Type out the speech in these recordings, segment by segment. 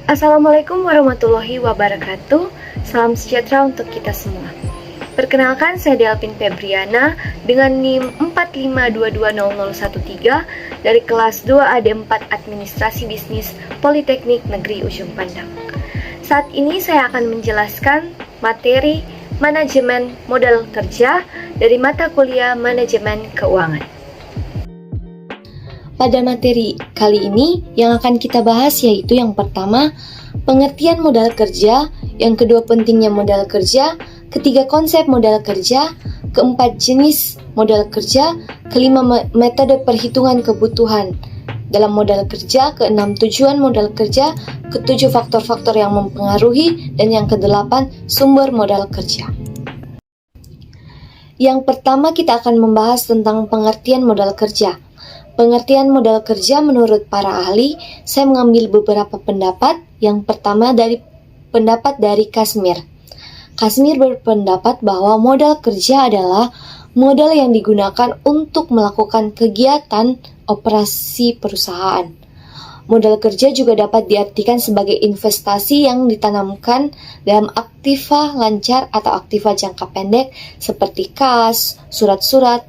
Assalamualaikum warahmatullahi wabarakatuh. Salam sejahtera untuk kita semua. Perkenalkan, saya Delvin Febriana dengan NIM 4522013 dari kelas 2 AD4 Administrasi Bisnis Politeknik Negeri Ujung Pandang. Saat ini saya akan menjelaskan materi manajemen modal kerja dari mata kuliah manajemen keuangan. Pada materi kali ini yang akan kita bahas yaitu yang pertama, pengertian modal kerja, yang kedua pentingnya modal kerja, ketiga konsep modal kerja, keempat jenis modal kerja, kelima metode perhitungan kebutuhan dalam modal kerja, keenam tujuan modal kerja, ketujuh faktor-faktor yang mempengaruhi, dan yang kedelapan sumber modal kerja. Yang pertama kita akan membahas tentang pengertian modal kerja. Pengertian modal kerja menurut para ahli, saya mengambil beberapa pendapat. Yang pertama dari pendapat dari Kazmir. Kazmir berpendapat bahwa modal kerja adalah modal yang digunakan untuk melakukan kegiatan operasi perusahaan. Modal kerja juga dapat diartikan sebagai investasi yang ditanamkan dalam aktiva lancar atau aktiva jangka pendek seperti kas, surat-surat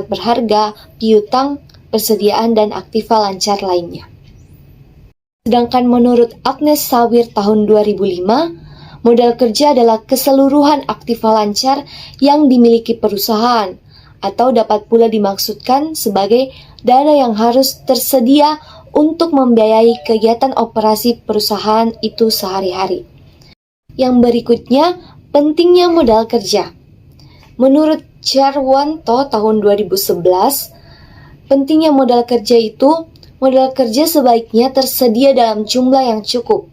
berharga, piutang, persediaan, dan aktiva lancar lainnya. Sedangkan menurut Agnes Sawir tahun 2005, modal kerja adalah keseluruhan aktiva lancar yang dimiliki perusahaan, atau dapat pula dimaksudkan sebagai dana yang harus tersedia untuk membiayai kegiatan operasi perusahaan itu sehari-hari. Yang berikutnya, pentingnya modal kerja. Menurut Jarwanto tahun 2011, pentingnya modal kerja itu, modal kerja sebaiknya tersedia dalam jumlah yang cukup,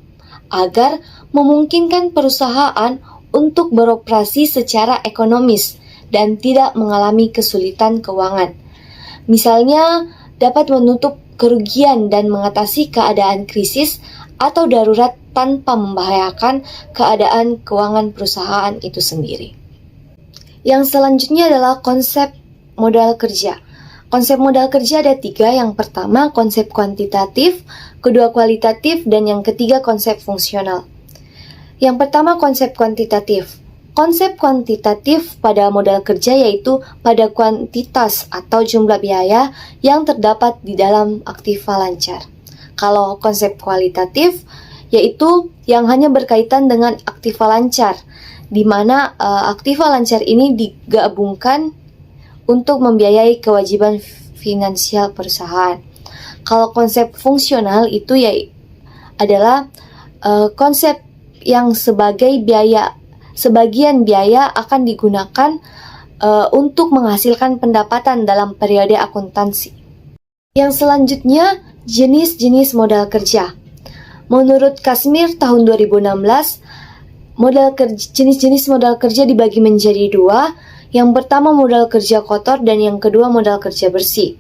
agar memungkinkan perusahaan untuk beroperasi secara ekonomis dan tidak mengalami kesulitan keuangan. Misalnya, dapat menutup kerugian dan mengatasi keadaan krisis atau darurat tanpa membahayakan keadaan keuangan perusahaan itu sendiri. Yang selanjutnya adalah konsep modal kerja. Konsep modal kerja ada 3, yang pertama konsep kuantitatif, kedua kualitatif, dan yang ketiga konsep fungsional. Yang pertama konsep kuantitatif. Konsep kuantitatif pada modal kerja yaitu pada kuantitas atau jumlah biaya yang terdapat di dalam aktiva lancar. Kalau konsep kualitatif yaitu yang hanya berkaitan dengan aktiva lancar, di mana aktiva lancar ini digabungkan untuk membiayai kewajiban finansial perusahaan. Kalau konsep fungsional itu adalah konsep yang sebagian biaya akan digunakan untuk menghasilkan pendapatan dalam periode akuntansi. Yang selanjutnya, jenis-jenis modal kerja. Menurut Kazmir tahun 2016, jenis-jenis modal kerja dibagi menjadi 2. Yang pertama modal kerja kotor dan yang kedua modal kerja bersih.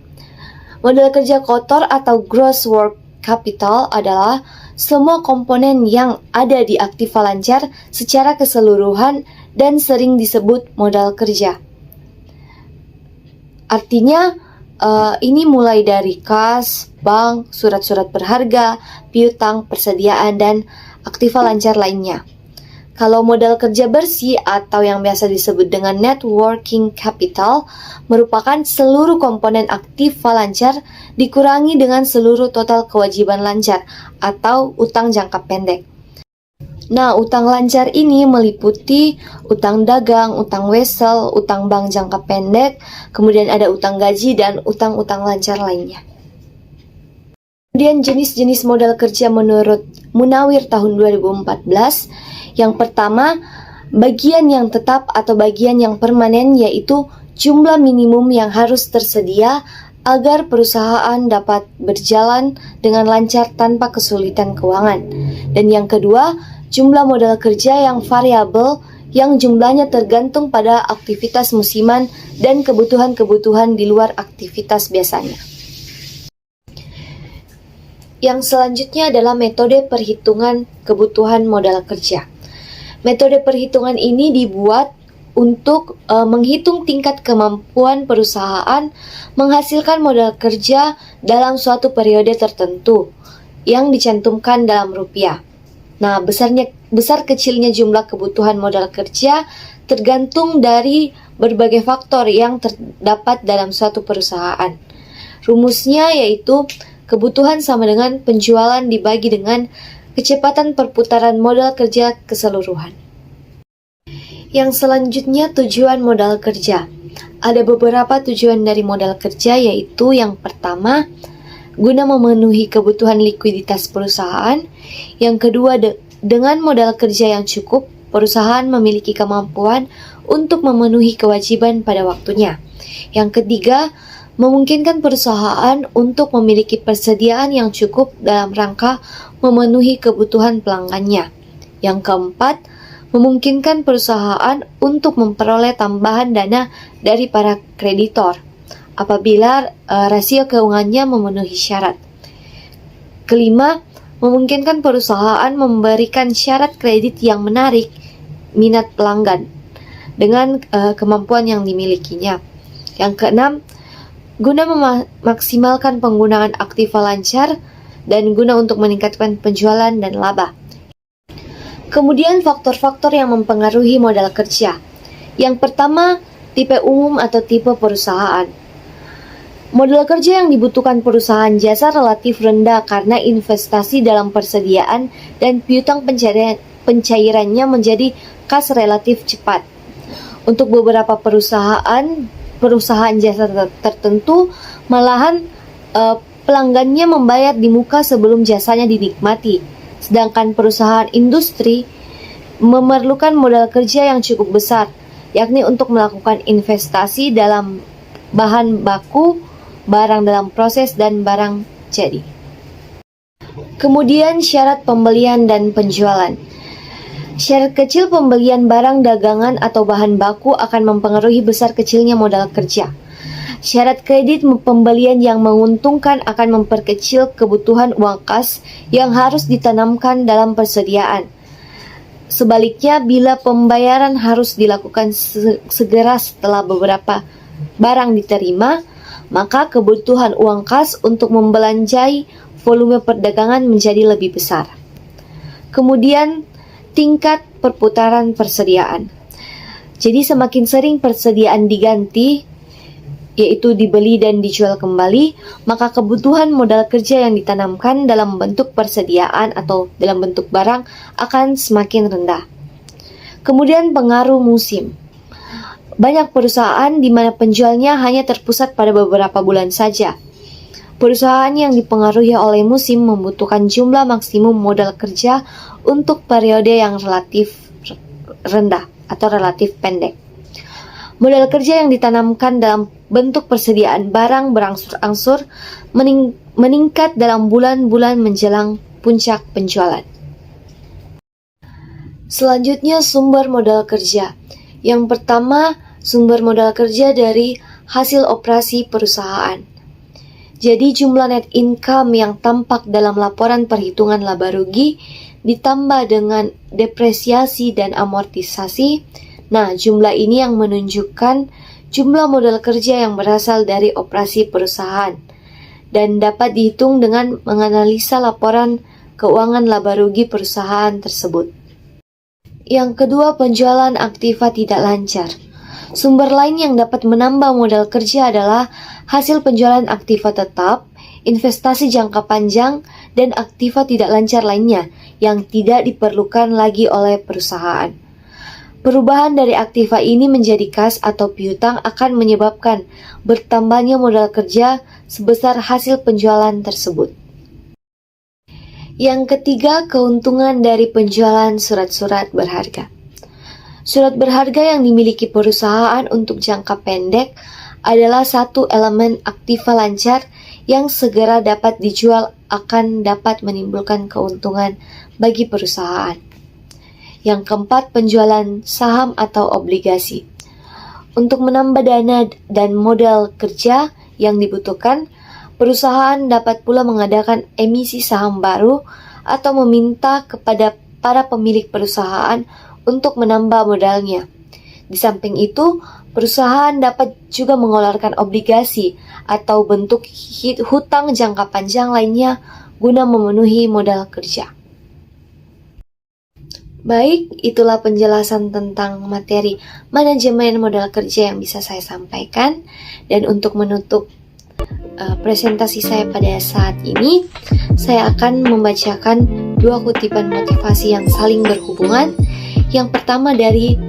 Modal kerja kotor atau gross work capital adalah semua komponen yang ada di aktiva lancar secara keseluruhan dan sering disebut modal kerja. Artinya ini mulai dari kas, bank, surat-surat berharga, piutang, persediaan, dan aktiva lancar lainnya. Kalau modal kerja bersih atau yang biasa disebut dengan net working capital merupakan seluruh komponen aktiva lancar dikurangi dengan seluruh total kewajiban lancar atau utang jangka pendek. Nah, utang lancar ini meliputi utang dagang, utang wesel, utang bank jangka pendek, kemudian ada utang gaji dan utang-utang lancar lainnya. Kemudian jenis-jenis modal kerja menurut Munawir tahun 2014. Yang pertama, bagian yang tetap atau bagian yang permanen yaitu jumlah minimum yang harus tersedia agar perusahaan dapat berjalan dengan lancar tanpa kesulitan keuangan. Dan yang kedua, jumlah modal kerja yang variabel yang jumlahnya tergantung pada aktivitas musiman dan kebutuhan-kebutuhan di luar aktivitas biasanya. Yang selanjutnya adalah metode perhitungan kebutuhan modal kerja. Metode perhitungan ini dibuat untuk menghitung tingkat kemampuan perusahaan menghasilkan modal kerja dalam suatu periode tertentu yang dicantumkan dalam rupiah. Nah, besar kecilnya jumlah kebutuhan modal kerja tergantung dari berbagai faktor yang terdapat dalam suatu perusahaan. Rumusnya yaitu kebutuhan sama dengan penjualan dibagi dengan kecepatan perputaran modal kerja keseluruhan. Yang selanjutnya, tujuan modal kerja. Ada beberapa tujuan dari modal kerja, yaitu yang pertama, guna memenuhi kebutuhan likuiditas perusahaan. Yang kedua, dengan modal kerja yang cukup, perusahaan memiliki kemampuan untuk memenuhi kewajiban pada waktunya. Yang ketiga, memungkinkan perusahaan untuk memiliki persediaan yang cukup dalam rangka memenuhi kebutuhan pelanggannya. Yang keempat, memungkinkan perusahaan untuk memperoleh tambahan dana dari para kreditor apabila rasio keuangannya memenuhi syarat. Kelima, memungkinkan perusahaan memberikan syarat kredit yang menarik minat pelanggan dengan kemampuan yang dimilikinya. Yang keenam, guna memaksimalkan penggunaan aktiva lancar dan guna untuk meningkatkan penjualan dan laba. Kemudian faktor-faktor yang mempengaruhi modal kerja. Yang pertama, tipe umum atau tipe perusahaan. Modal kerja yang dibutuhkan perusahaan jasa relatif rendah karena investasi dalam persediaan dan piutang pencairannya menjadi kas relatif cepat. Untuk beberapa perusahaan jasa tertentu, malahan pelanggannya membayar di muka sebelum jasanya dinikmati. Sedangkan perusahaan industri memerlukan modal kerja yang cukup besar, yakni untuk melakukan investasi dalam bahan baku, barang dalam proses, dan barang jadi. Kemudian syarat pembelian dan penjualan. Syarat kecil pembelian barang dagangan atau bahan baku akan mempengaruhi besar kecilnya modal kerja. Syarat kredit pembelian yang menguntungkan akan memperkecil kebutuhan uang kas yang harus ditanamkan dalam persediaan. Sebaliknya, bila pembayaran harus dilakukan segera setelah beberapa barang diterima, maka kebutuhan uang kas untuk membelanjai volume perdagangan menjadi lebih besar. Kemudian, tingkat perputaran persediaan. Jadi semakin sering persediaan diganti, yaitu dibeli dan dijual kembali, maka kebutuhan modal kerja yang ditanamkan dalam bentuk persediaan atau dalam bentuk barang akan semakin rendah. Kemudian pengaruh musim. Banyak perusahaan di mana penjualnya hanya terpusat pada beberapa bulan saja. Perusahaan yang dipengaruhi oleh musim membutuhkan jumlah maksimum modal kerja untuk periode yang relatif rendah atau relatif pendek. Modal kerja yang ditanamkan dalam bentuk persediaan barang berangsur-angsur meningkat dalam bulan-bulan menjelang puncak penjualan. Selanjutnya, sumber modal kerja. Yang pertama, sumber modal kerja dari hasil operasi perusahaan. Jadi jumlah net income yang tampak dalam laporan perhitungan laba rugi ditambah dengan depresiasi dan amortisasi. Nah, jumlah ini yang menunjukkan jumlah modal kerja yang berasal dari operasi perusahaan dan dapat dihitung dengan menganalisa laporan keuangan laba rugi perusahaan tersebut. Yang kedua, penjualan aktiva tidak lancar. Sumber lain yang dapat menambah modal kerja adalah hasil penjualan aktiva tetap, investasi jangka panjang, dan aktiva tidak lancar lainnya yang tidak diperlukan lagi oleh perusahaan. Perubahan dari aktiva ini menjadi kas atau piutang akan menyebabkan bertambahnya modal kerja sebesar hasil penjualan tersebut. Yang ketiga, keuntungan dari penjualan surat-surat berharga. Surat berharga yang dimiliki perusahaan untuk jangka pendek adalah satu elemen aktiva lancar yang segera dapat dijual akan dapat menimbulkan keuntungan bagi perusahaan. Yang keempat, penjualan saham atau obligasi. Untuk menambah dana dan modal kerja yang dibutuhkan, perusahaan dapat pula mengadakan emisi saham baru atau meminta kepada para pemilik perusahaan untuk menambah modalnya. Di samping itu, perusahaan dapat juga mengeluarkan obligasi atau bentuk hutang jangka panjang lainnya guna memenuhi modal kerja. Baik, itulah penjelasan tentang materi manajemen modal kerja yang bisa saya sampaikan. Dan untuk menutup presentasi saya pada saat ini, saya akan membacakan 2 kutipan motivasi yang saling berhubungan. Yang pertama dari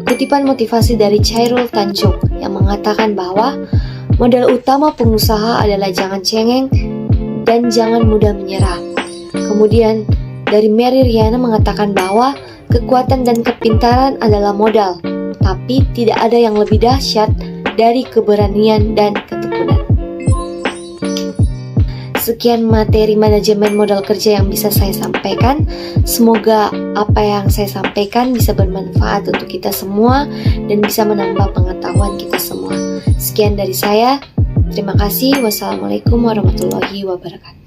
kutipan motivasi dari Chairul Tanjung yang mengatakan bahwa modal utama pengusaha adalah jangan cengeng dan jangan mudah menyerah. Kemudian dari Mary Riana mengatakan bahwa kekuatan dan kepintaran adalah modal, tapi tidak ada yang lebih dahsyat dari keberanian dan ketekunan. Sekian materi manajemen modal kerja yang bisa saya sampaikan. Semoga apa yang saya sampaikan bisa bermanfaat untuk kita semua dan bisa menambah pengetahuan kita semua. Sekian dari saya. Terima kasih. Wassalamualaikum warahmatullahi wabarakatuh.